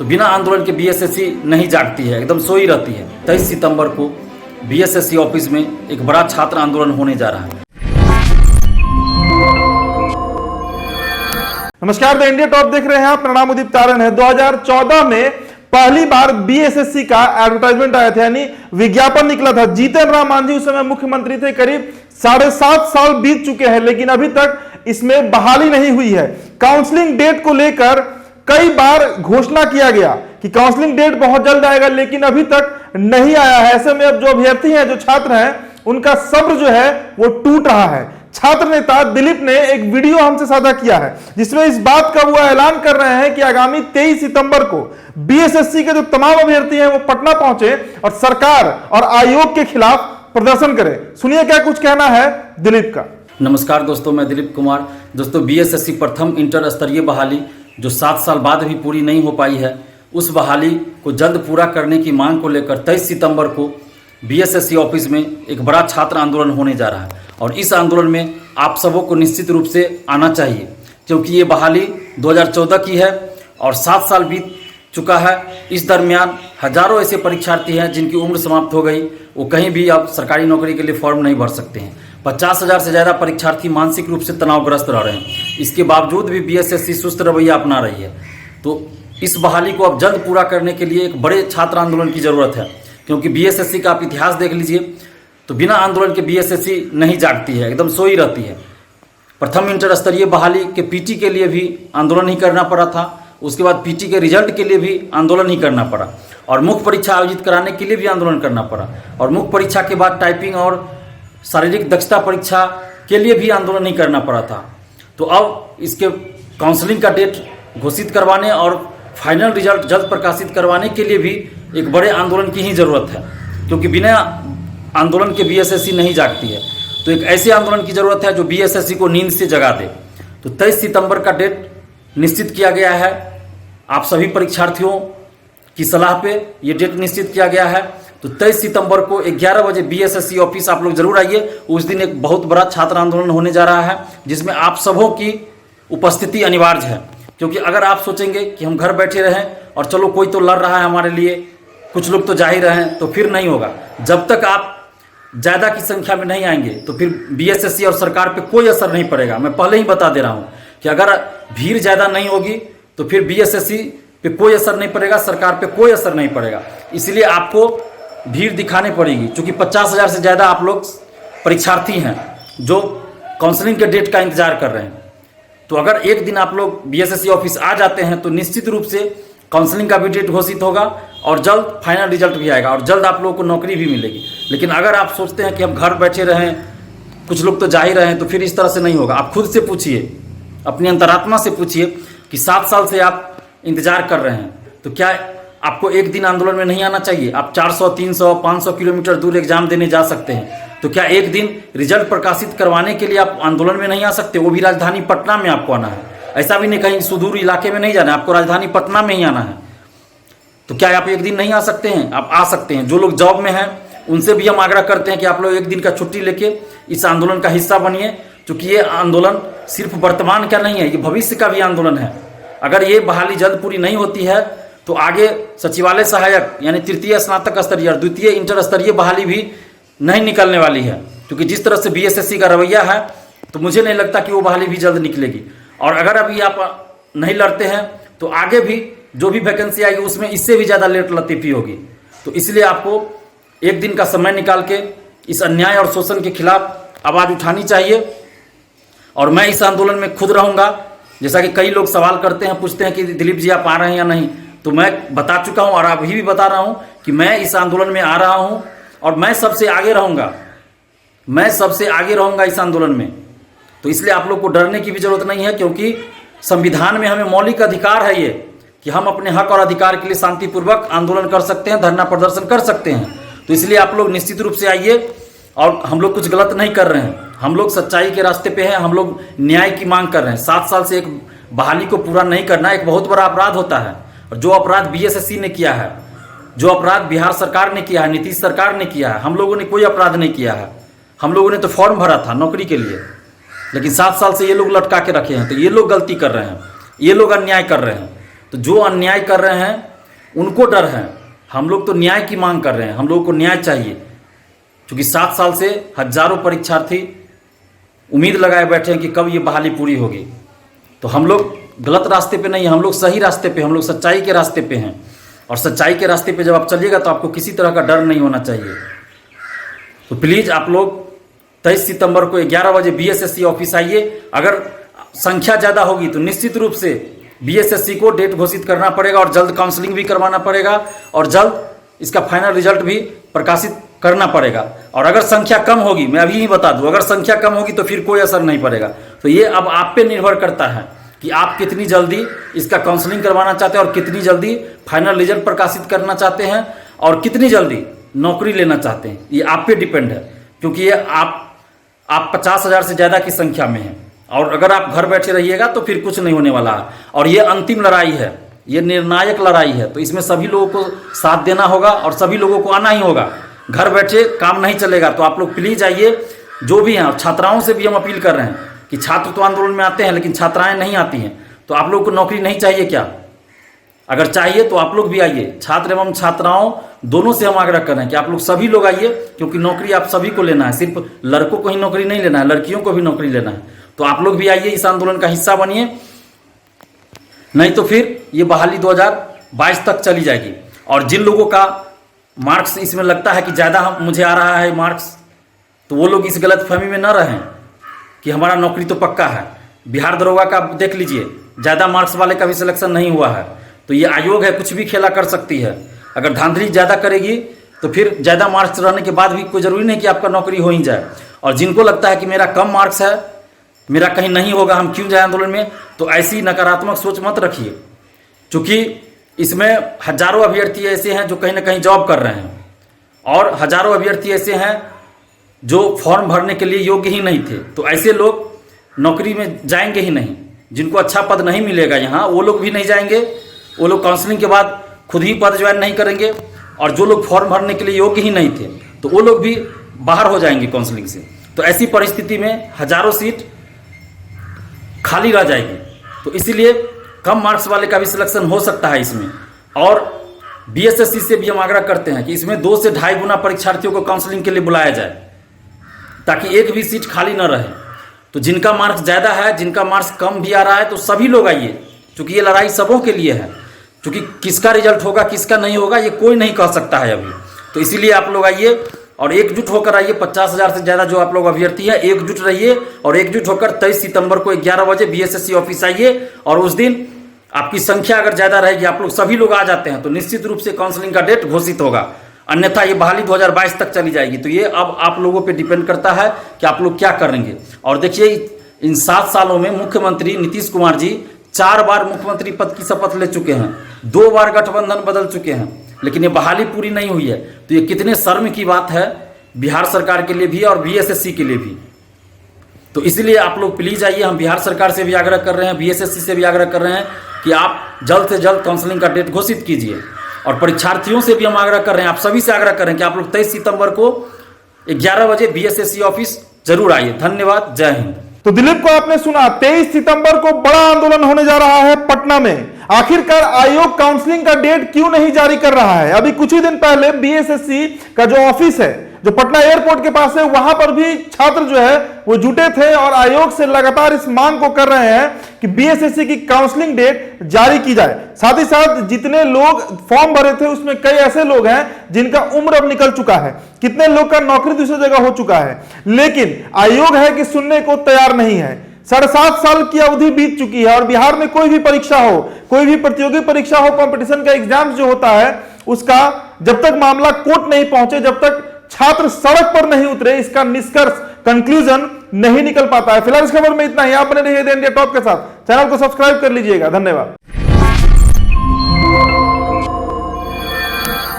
तो बिना आंदोलन के बीएसएससी नहीं जागती है, एकदम सोई रहती है। 23 सितंबर को बीएसएससी ऑफिस में एक बड़ा छात्र आंदोलन होने जा रहा है। नमस्कार, द इंडिया टॉप देख रहे हैं आप। मेरा नाम उदित तारण है। 2014 में पहली बार बीएसएससी का एडवर्टाइजमेंट आया था, यानी विज्ञापन निकला था। जीतन राम मांझी उस समय मुख्यमंत्री थे। करीब 7.5 साल बीत चुके हैं, लेकिन अभी तक इसमें बहाली नहीं हुई है। काउंसलिंग डेट को लेकर कई बार घोषणा किया गया कि काउंसलिंग डेट बहुत जल्द आएगा, लेकिन अभी तक नहीं आया है। ऐसे में अब जो अभ्यर्थी हैं, जो छात्र हैं, उनका सब्र जो है वो टूट रहा है। छात्र नेता दिलीप ने एक वीडियो हमसे साझा किया है, जिसमें इस बात का वो ऐलान कर रहे हैं कि आगामी 23 सितंबर को बीएसएससी के जो तमाम अभ्यर्थी हैं वो पटना पहुंचे और सरकार और आयोग के खिलाफ प्रदर्शन करें। सुनिए क्या कुछ कहना है दिलीप का। नमस्कार दोस्तों, मैं दिलीप कुमार। दोस्तों, बीएसएससी प्रथम इंटर स्तरीय बहाली जो 7 साल बाद भी पूरी नहीं हो पाई है, उस बहाली को जल्द पूरा करने की मांग को लेकर 23 सितंबर को बीएसएससी ऑफिस में एक बड़ा छात्र आंदोलन होने जा रहा है। और इस आंदोलन में आप सबों को निश्चित रूप से आना चाहिए, क्योंकि ये बहाली 2014 की है और 7 साल बीत चुका है। इस दरमियान हजारों ऐसे परीक्षार्थी हैं जिनकी उम्र समाप्त हो गई, वो कहीं भी अब सरकारी नौकरी के लिए फॉर्म नहीं भर सकते हैं। 50,000 से ज़्यादा परीक्षार्थी मानसिक रूप से तनावग्रस्त रह रहे हैं। इसके बावजूद भी बीएसएससी सुस्त रवैया अपना रही है। तो इस बहाली को अब जल्द पूरा करने के लिए एक बड़े छात्र आंदोलन की ज़रूरत है, क्योंकि बीएसएससी का आप इतिहास देख लीजिए तो बिना आंदोलन के बीएसएससी नहीं जागती है, एकदम सोई रहती है। प्रथम इंटर स्तरीय बहाली के पीटी के लिए भी आंदोलन ही करना पड़ा था, उसके बाद पीटी के रिजल्ट के लिए भी आंदोलन ही करना पड़ा, और मुख्य परीक्षा आयोजित कराने के लिए भी आंदोलन करना पड़ा, और मुख्य परीक्षा के बाद टाइपिंग और शारीरिक दक्षता परीक्षा के लिए भी आंदोलन ही करना पड़ा था। तो अब इसके काउंसलिंग का डेट घोषित करवाने और फाइनल रिजल्ट जल्द प्रकाशित करवाने के लिए भी एक बड़े आंदोलन की ही ज़रूरत है, क्योंकि बिना आंदोलन के बीएसएससी नहीं जागती है। तो एक ऐसे आंदोलन की ज़रूरत है जो बीएसएससी को नींद से जगा दे। तो 23 सितंबर का डेट निश्चित किया गया है। आप सभी परीक्षार्थियों की सलाह पे ये डेट निश्चित किया गया है। तो 23 सितंबर को 11 बजे बीएसएससी ऑफिस आप लोग जरूर आइए। उस दिन एक बहुत बड़ा छात्र आंदोलन होने जा रहा है, जिसमें आप सबों की उपस्थिति अनिवार्य है। क्योंकि अगर आप सोचेंगे कि हम घर बैठे रहें और चलो कोई तो लड़ रहा है हमारे लिए, कुछ लोग तो जा ही रहे हैं, तो फिर नहीं होगा। जब तक आप ज़्यादा की संख्या में नहीं आएंगे तो फिर बीएसएससी और सरकार पे कोई असर नहीं पड़ेगा। मैं पहले ही बता दे रहा हूँ कि अगर भीड़ ज़्यादा नहीं होगी तो फिर बीएसएससी पे कोई असर नहीं पड़ेगा, सरकार पे कोई असर नहीं पड़ेगा। इसलिए आपको भीड़ दिखानी पड़ेगी, क्योंकि 50,000 से ज़्यादा आप लोग परीक्षार्थी हैं जो काउंसलिंग के डेट का इंतजार कर रहे हैं। तो अगर एक दिन आप लोग बीएसएससी ऑफिस आ जाते हैं तो निश्चित रूप से काउंसलिंग का भी डेट घोषित होगा और जल्द फाइनल रिजल्ट भी आएगा और जल्द आप लोगों को नौकरी भी मिलेगी। लेकिन अगर आप सोचते हैं कि हम घर बैठे रहें, कुछ लोग तो जा ही रहे हैं, तो फिर इस तरह से नहीं होगा। आप खुद से पूछिए, अपनी अंतरात्मा से पूछिए कि 7 साल से आप इंतजार कर रहे हैं, तो क्या आपको एक दिन आंदोलन में नहीं आना चाहिए? आप 400, 300, 500 किलोमीटर दूर एग्जाम देने जा सकते हैं, तो क्या एक दिन रिजल्ट प्रकाशित करवाने के लिए आप आंदोलन में नहीं आ सकते? वो भी राजधानी पटना में आपको आना है। ऐसा भी नहीं कहीं सुदूर इलाके में नहीं जाना है, आपको राजधानी पटना में ही आना है। तो क्या आप एक दिन नहीं आ सकते हैं? आप आ सकते हैं। जो लोग जॉब में हैं उनसे भी हम आग्रह करते हैं कि आप लोग एक दिन का छुट्टी लेके इस आंदोलन का हिस्सा बनिए, क्योंकि ये आंदोलन सिर्फ वर्तमान का नहीं है, ये भविष्य का भी आंदोलन है। अगर ये बहाली जल्द पूरी नहीं होती है तो आगे सचिवालय सहायक यानी तृतीय स्नातक स्तरीय और द्वितीय इंटर स्तरीय बहाली भी नहीं निकलने वाली है, क्योंकि जिस तरह से बीएसएससी का रवैया है तो मुझे नहीं लगता कि वो बहाली भी जल्द निकलेगी। और अगर अभी आप नहीं लड़ते हैं तो आगे भी जो भी वैकेंसी आएगी उसमें इससे भी ज़्यादा लेट लतीफ़ी होगी। तो इसलिए आपको एक दिन का समय निकाल के इस अन्याय और शोषण के खिलाफ आवाज़ उठानी चाहिए। और मैं इस आंदोलन में खुद रहूँगा। जैसा कि कई लोग सवाल करते हैं, पूछते हैं कि दिलीप जी आप आ रहे हैं या नहीं, तो मैं बता चुका हूँ और अभी भी बता रहा हूँ कि मैं इस आंदोलन में आ रहा हूँ और मैं सबसे आगे रहूँगा। मैं सबसे आगे रहूँगा इस आंदोलन में। तो इसलिए आप लोग को डरने की भी जरूरत नहीं है, क्योंकि संविधान में हमें मौलिक अधिकार है ये कि हम अपने हक और अधिकार के लिए शांतिपूर्वक आंदोलन कर सकते हैं, धरना प्रदर्शन कर सकते हैं। तो इसलिए आप लोग निश्चित रूप से आइए। और हम लोग कुछ गलत नहीं कर रहे हैं, हम लोग सच्चाई के रास्ते पे हैं, हम लोग न्याय की मांग कर रहे हैं। 7 साल से एक बहाली को पूरा नहीं करना एक बहुत बड़ा अपराध होता है। और जो अपराध बीएसएससी ने किया है, जो अपराध बिहार सरकार ने किया है, नीतीश सरकार ने किया है, हम लोगों ने कोई अपराध नहीं किया है। हम लोगों ने तो फॉर्म भरा था नौकरी के लिए, लेकिन 7 साल से ये लोग लटका के रखे हैं। तो ये लोग गलती कर रहे हैं, ये लोग अन्याय कर रहे हैं। तो जो अन्याय कर रहे हैं उनको डर है। हम लोग तो न्याय की मांग कर रहे हैं, हम लोगों को न्याय चाहिए, क्योंकि 7 साल से हजारों परीक्षार्थी उम्मीद लगाए बैठे हैं कि कब ये बहाली पूरी होगी। तो हम लोग गलत रास्ते पे नहीं हैं, हम लोग सही रास्ते पे, हम लोग सच्चाई के रास्ते पे हैं। और सच्चाई के रास्ते पे जब आप चलिएगा तो आपको किसी तरह का डर नहीं होना चाहिए। तो प्लीज़ आप लोग 23 सितंबर को 11 बजे बीएसएससी ऑफिस आइए। अगर संख्या ज़्यादा होगी तो निश्चित रूप से बीएसएससी को डेट घोषित करना पड़ेगा और जल्द काउंसलिंग भी करवाना पड़ेगा और जल्द इसका फाइनल रिजल्ट भी प्रकाशित करना पड़ेगा। और अगर संख्या कम होगी, मैं अभी ही बता दूं, अगर संख्या कम होगी तो फिर कोई असर नहीं पड़ेगा। तो ये अब आप पे निर्भर करता है कि आप कितनी जल्दी इसका काउंसलिंग करवाना चाहते हैं और कितनी जल्दी फाइनल रिजल्ट प्रकाशित करना चाहते हैं और कितनी जल्दी नौकरी लेना चाहते हैं। ये आप पे डिपेंड है, क्योंकि ये आप 50,000 से ज़्यादा की संख्या में हैं। और अगर आप घर बैठे रहिएगा तो फिर कुछ नहीं होने वाला है। और ये अंतिम लड़ाई है, ये निर्णायक लड़ाई है। तो इसमें सभी लोगों को साथ देना होगा और सभी लोगों को आना ही होगा। घर बैठे काम नहीं चलेगा। तो आप लोग प्लीज़ आइए, जो भी हैं। और छात्राओं से भी हम अपील कर रहे हैं कि छात्र तो आंदोलन में आते हैं लेकिन छात्राएं नहीं आती हैं। तो आप लोगों को नौकरी नहीं चाहिए क्या? अगर चाहिए तो आप लोग भी आइए। छात्र एवं छात्राओं दोनों से हम आग्रह कर रहे हैं कि आप लोग सभी लोग आइए, क्योंकि नौकरी आप सभी को लेना है। सिर्फ लड़कों को ही नौकरी नहीं लेना है, लड़कियों को भी नौकरी लेना है। तो आप लोग भी आइए, इस आंदोलन का हिस्सा बनिए, नहीं तो फिर ये बहाली 2022 तक चली जाएगी। और जिन लोगों का मार्क्स इसमें लगता है कि ज़्यादा मुझे आ रहा है मार्क्स, तो वो लोग इस गलतफहमी में न रहें कि हमारा नौकरी तो पक्का है। बिहार दरोगा का देख लीजिए, ज़्यादा मार्क्स वाले का भी सिलेक्शन नहीं हुआ है। तो ये आयोग है, कुछ भी खेला कर सकती है। अगर धांधली ज़्यादा करेगी तो फिर ज़्यादा मार्क्स रहने के बाद भी कोई ज़रूरी नहीं कि आपका नौकरी हो ही जाए। और जिनको लगता है कि मेरा कम मार्क्स है, मेरा कहीं नहीं होगा, हम क्यों जाए आंदोलन में, तो ऐसी नकारात्मक सोच मत रखिए। क्योंकि इसमें हजारों अभ्यर्थी ऐसे हैं जो कहीं ना कहीं जॉब कर रहे हैं और हजारों अभ्यर्थी ऐसे हैं जो फॉर्म भरने के लिए योग्य ही नहीं थे। तो ऐसे लोग नौकरी में जाएंगे ही नहीं। जिनको अच्छा पद नहीं मिलेगा यहाँ, वो लोग भी नहीं जाएंगे। वो लोग काउंसलिंग के बाद खुद ही पद ज्वाइन नहीं करेंगे। और जो लोग फॉर्म भरने के लिए योग्य ही नहीं थे तो वो लोग भी बाहर हो जाएंगे काउंसलिंग से। तो ऐसी परिस्थिति में हजारों सीट खाली रह जाएगी। तो इसीलिए कम मार्क्स वाले का भी सिलेक्शन हो सकता है इसमें। और बीएसएससी से भी हम आग्रह करते हैं कि इसमें 2 से 2.5 गुना परीक्षार्थियों को काउंसलिंग के लिए बुलाया जाए, ताकि एक भी सीट खाली न रहे। तो जिनका मार्क्स ज़्यादा है, जिनका मार्क्स कम भी आ रहा है, तो सभी लोग आइए, क्योंकि ये लड़ाई सबों के लिए है। क्योंकि किसका रिजल्ट होगा, किसका नहीं होगा, ये कोई नहीं कह सकता है अभी। तो इसीलिए आप लोग आइए और एकजुट होकर आइए। 50,000 से ज़्यादा जो आप लोग अभ्यर्थी हैं, एकजुट रहिए और एकजुट होकर 23 सितंबर को 11 बजे बीएसएससी ऑफिस आइए। और उस दिन आपकी संख्या अगर ज़्यादा रहेगी, आप लोग सभी लोग आ जाते हैं, तो निश्चित रूप से काउंसलिंग का डेट घोषित होगा। अन्यथा ये बहाली 2022 तक चली जाएगी। तो ये अब आप लोगों पे डिपेंड करता है कि आप लोग क्या करेंगे। और देखिए, इन 7 सालों में मुख्यमंत्री नीतीश कुमार जी 4 बार मुख्यमंत्री पद की शपथ ले चुके हैं, 2 बार गठबंधन बदल चुके हैं, लेकिन ये बहाली पूरी नहीं हुई है। तो ये कितने शर्म की बात है बिहार सरकार के लिए भी और बीएसएससी के लिए भी। तो इसलिए आप लोग प्लीज़ आइए। हम बिहार सरकार से भी आग्रह कर रहे हैं, बीएसएससी से भी आग्रह कर रहे हैं कि आप जल्द से जल्द काउंसलिंग का डेट घोषित कीजिए। और परीक्षार्थियों से भी हम आग्रह कर रहे हैं, आप सभी से आग्रह कर रहे हैं कि आप लोग 23 सितंबर को 11 बजे बीएसएससी ऑफिस जरूर आइए। धन्यवाद, जय हिंद। तो दिलीप को आपने सुना, 23 सितंबर को बड़ा आंदोलन होने जा रहा है पटना में। आखिरकार आयोग काउंसलिंग का डेट क्यों नहीं जारी कर रहा है? अभी कुछ ही दिन पहले बीएसएससी का जो ऑफिस है, जो पटना एयरपोर्ट के पास है, वहां पर भी छात्र जो है वो जुटे थे और आयोग से लगातार इस मांग को कर रहे हैं कि बीएसएससी की काउंसलिंग डेट जारी की जाए। साथ ही साथ जितने लोग फॉर्म भरे थे उसमें कई ऐसे लोग हैं जिनका उम्र अब निकल चुका है, कितने लोग का नौकरी दूसरी जगह हो चुका है, लेकिन आयोग है कि सुनने को तैयार नहीं है। 7.5 साल की अवधि बीत चुकी है और बिहार में कोई भी परीक्षा हो, कोई भी प्रतियोगी परीक्षा हो, कंपटीशन का एग्जाम जो होता है, उसका जब तक मामला कोर्ट नहीं पहुंचे, जब तक छात्र सड़क पर नहीं उतरे, इसका निष्कर्ष कंक्लूजन नहीं निकल पाता है। फिलहाल इस खबर में इतना ही। आप बने रहिए इंडिया टॉप के साथ। चैनल को सब्सक्राइब कर लीजिएगा। धन्यवाद।